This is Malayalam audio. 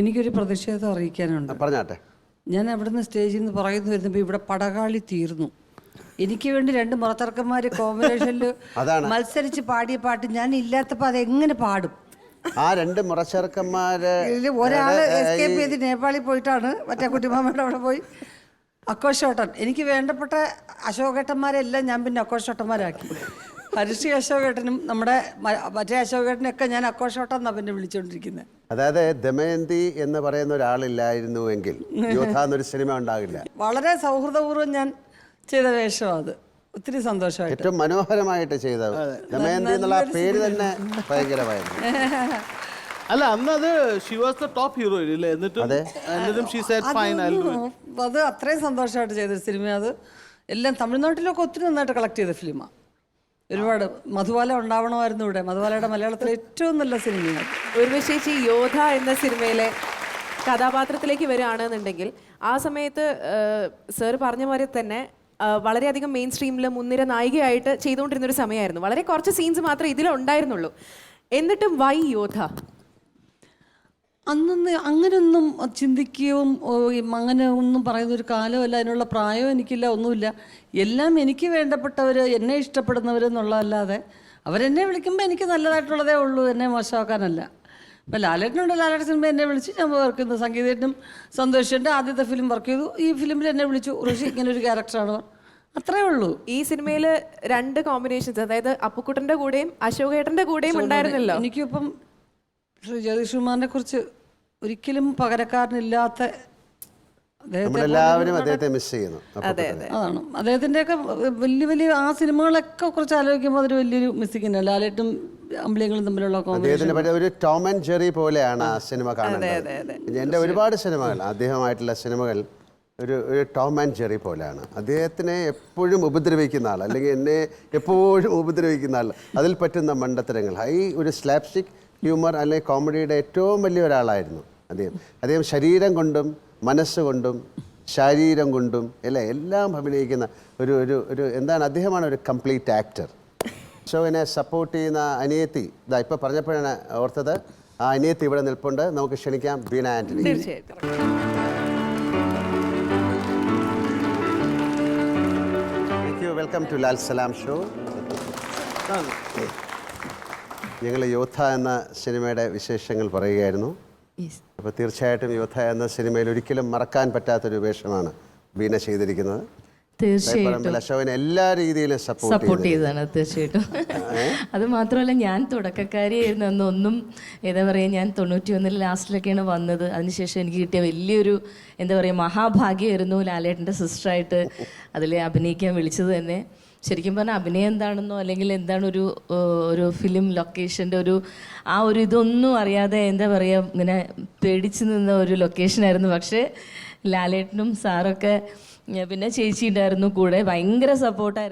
എനിക്കൊരു പ്രതിഷേധം അറിയിക്കാനുണ്ട്. പറഞ്ഞാട്ടെ. ഞാൻ അവിടുന്ന് സ്റ്റേജിൽ നിന്ന് പറയുന്നു വരുന്നപ്പോൾ ഇവിടെ പടകാളി തീർന്നു. എനിക്ക് വേണ്ടി രണ്ട് മുറത്തർക്കന്മാർ കോമ്പിനേഷനിൽ മത്സരിച്ച് പാടിയ പാട്ട് ഞാൻ ഇല്ലാത്തപ്പോൾ അതെങ്ങനെ പാടും? ആ രണ്ട് മുറച്ചെറുക്കന്മാര് ഒരാള് എസ്കേപ്പ് ചെയ്ത് നേപ്പാളിൽ പോയിട്ടാണ് മറ്റേ കുട്ടിമാമയുടെ അവിടെ പോയി അക്കോഷോട്ടൻ. എനിക്ക് വേണ്ടപ്പെട്ട അശോകേട്ടന്മാരെല്ലാം ഞാൻ പിന്നെ അക്കോഷോട്ടന്മാരാക്കി. ഹരിശ്രീ അശോകേട്ടനും നമ്മുടെ മറ്റേ അശോകേട്ടനൊക്കെ ഞാൻ അക്കോഷോട്ടൻ എന്നാണ് പിന്നെ വിളിച്ചുകൊണ്ടിരിക്കുന്നത്. അതായത് ദമയന്തി എന്ന് പറയുന്ന ഒരാളില്ലായിരുന്നുവെങ്കിൽ യോദ്ധ എന്നൊരു സിനിമ ഉണ്ടാകില്ല. വളരെ സൗഹൃദപൂർവ്വം ഞാൻ ചെയ്ത വേഷം അത് ഒത്തിരി സന്തോഷമായിട്ട് ഏറ്റവും മനോഹരമായിട്ട് ചെയ്തത്. ദമയന്തി എന്നുള്ള പേര് തന്നെ ഭയങ്കരമായിരുന്നു. അല്ല അന്നത് she was the top heroine അല്ലേ? എന്നിട്ടും ഷീ സെഡ് ഫൈൻ. അത് അത്രയും സന്തോഷമായിട്ട് ചെയ്തൊരു സിനിമ. അത് എല്ലാം തമിഴ്നാട്ടിലൊക്കെ ഒത്തിരി നന്നായിട്ട് കളക്ട് ചെയ്ത ഫിലിമാണ്. ഒരുപാട് മധുബാല ഉണ്ടാവണമായിരുന്നു ഇവിടെ. മധുബാലയുടെ മലയാളത്തിലെ ഏറ്റവും നല്ല സിനിമയാണ്. ഉർവശി യോദ്ധ എന്ന സിനിമയിലെ കഥാപാത്രത്തിലേക്ക് വരികയാണെന്നുണ്ടെങ്കിൽ ആ സമയത്ത് സർ പറഞ്ഞ പോലെ തന്നെ വളരെയധികം മെയിൻ സ്ട്രീമിൽ മുൻനിര നായികയായിട്ട് ചെയ്തുകൊണ്ടിരുന്നൊരു സമയമായിരുന്നു. വളരെ കുറച്ച് സീൻസ് മാത്രമേ ഇതിലുണ്ടായിരുന്നുള്ളൂ. എന്നിട്ടും വൈ യോദ്ധ? അന്നൊന്ന് അങ്ങനെയൊന്നും ചിന്തിക്കുകയും അങ്ങനെ ഒന്നും പറയുന്നൊരു കാലമല്ല, അതിനുള്ള പ്രായവും എനിക്കില്ല, ഒന്നുമില്ല. എല്ലാം എനിക്ക് വേണ്ടപ്പെട്ടവർ, എന്നെ ഇഷ്ടപ്പെടുന്നവരെന്നുള്ളതല്ലാതെ അവരെന്നെ വിളിക്കുമ്പോൾ എനിക്ക് നല്ലതായിട്ടുള്ളതേ ഉള്ളൂ, എന്നെ മോശമാക്കാനല്ല. ഇപ്പം ലാലേട്ടനുണ്ട്, ലാലേട്ടൻ സിനിമ എന്നെ വിളിച്ച് ഞാൻ വർക്ക് ചെയ്യുന്നു. സംഗീതത്തിനും സന്തോഷിൻ്റെ ആദ്യത്തെ ഫിലിം വർക്ക് ചെയ്തു. ഈ ഫിലിമിൽ എന്നെ വിളിച്ചു, ഋഷി ഇങ്ങനൊരു ക്യാരക്ടറാണ്, അത്രേ ഉള്ളൂ. ഈ സിനിമയിൽ രണ്ട് കോമ്പിനേഷൻസ്, അതായത് അപ്പുക്കുട്ടൻ്റെ കൂടെയും അശോകേട്ടൻ്റെ കൂടെയും ഉണ്ടായിരുന്നല്ലോ. എനിക്കിപ്പം ശ്രീ ജഗദീഷ് കുമാറിനെ കുറിച്ച് ഒരിക്കലും പകരക്കാരനില്ലാത്ത എല്ലാവരും അദ്ദേഹത്തെ മിസ് ചെയ്യുന്നു. അതാണ് അദ്ദേഹത്തിൻ്റെയൊക്കെ വലിയ വലിയ ആ സിനിമകളൊക്കെ കുറിച്ച് ആലോചിക്കുമ്പോൾ അതൊരു വലിയൊരു മിസ്സിങ്. ലാലേട്ടും അമ്പിളിയങ്ങളും തമ്മിലുള്ള കോമ്പിനേഷൻ ഒരു ടോം ആൻഡ് ജെറി പോലെയാണ് ആ സിനിമ കാണുന്നത്. എൻ്റെ ഒരുപാട് സിനിമകൾ, അദ്ദേഹമായിട്ടുള്ള സിനിമകൾ ഒരു ടോം ആൻഡ് ജെറി പോലെയാണ്. അദ്ദേഹത്തിനെ എപ്പോഴും ഉപദ്രവിക്കുന്ന ആൾ, അല്ലെങ്കിൽ എന്നെ എപ്പോഴും ഉപദ്രവിക്കുന്ന ആൾ, അതിൽ പറ്റുന്ന മണ്ടത്തരങ്ങൾ, ഒരു സ്ലാപ്സ്റ്റിക് ഹ്യൂമർ അല്ലെങ്കിൽ കോമഡിയുടെ ഏറ്റവും വലിയ ഒരാളായിരുന്നു അദ്ദേഹം. ശരീരം കൊണ്ടും മനസ്സുകൊണ്ടും ശരീരം കൊണ്ടും എല്ലാം അഭിനയിക്കുന്ന ഒരു എന്താണ്, അദ്ദേഹമാണ് ഒരു കംപ്ലീറ്റ് ആക്ടർ. ഷോവിനെ സപ്പോർട്ട് ചെയ്യുന്ന അനിയത്തി ഇപ്പോൾ പറഞ്ഞപ്പോഴാണ് ഓർത്തത്. ആ അനിയത്തി ഇവിടെ നിൽപ്പുണ്ട്. നമുക്ക് ക്ഷണിക്കാം Beena Antony. Welcome to Lal Salam show. ഞങ്ങൾ യോദ്ധ എന്ന സിനിമയുടെ വിശേഷങ്ങൾ പറയുകയായിരുന്നു. അപ്പോൾ തീർച്ചയായിട്ടും യോദ്ധ എന്ന സിനിമയിൽ ഒരിക്കലും മറക്കാൻ പറ്റാത്തൊരു വേഷമാണ് ബീന ചെയ്തിരിക്കുന്നത്. തീർച്ചയായിട്ടും അശോകനെ എല്ലാ രീതിയിലും സപ്പോർട്ട് ചെയ്തതാണ്. തീർച്ചയായിട്ടും. അത് മാത്രമല്ല, ഞാൻ തുടക്കക്കാരിയായിരുന്നു അന്ന്. ഒന്നും എന്താ പറയുക, ഞാൻ 91 ലാസ്റ്റിലൊക്കെയാണ് വന്നത്. അതിനുശേഷം എനിക്ക് കിട്ടിയ വലിയൊരു എന്താ പറയുക മഹാഭാഗ്യമായിരുന്നു ലാലേട്ടൻ്റെ സിസ്റ്ററായിട്ട് അതിൽ അഭിനയിക്കാൻ വിളിച്ചത് തന്നെ. ശരിക്കും പറഞ്ഞാൽ അഭിനയം എന്താണെന്നോ അല്ലെങ്കിൽ എന്താണ് ഒരു ഫിലിം ലൊക്കേഷൻ്റെ ആ ഒരു ഇതൊന്നും അറിയാതെ എന്താ പറയുക ഇങ്ങനെ പേടിച്ച് നിന്ന ഒരു ലൊക്കേഷനായിരുന്നു. പക്ഷേ ലാലേട്ടനും സാറൊക്കെ പിന്നെ ചേച്ചി ഉണ്ടായിരുന്നു കൂടെ, ഭയങ്കര സപ്പോർട്ടായിരുന്നു.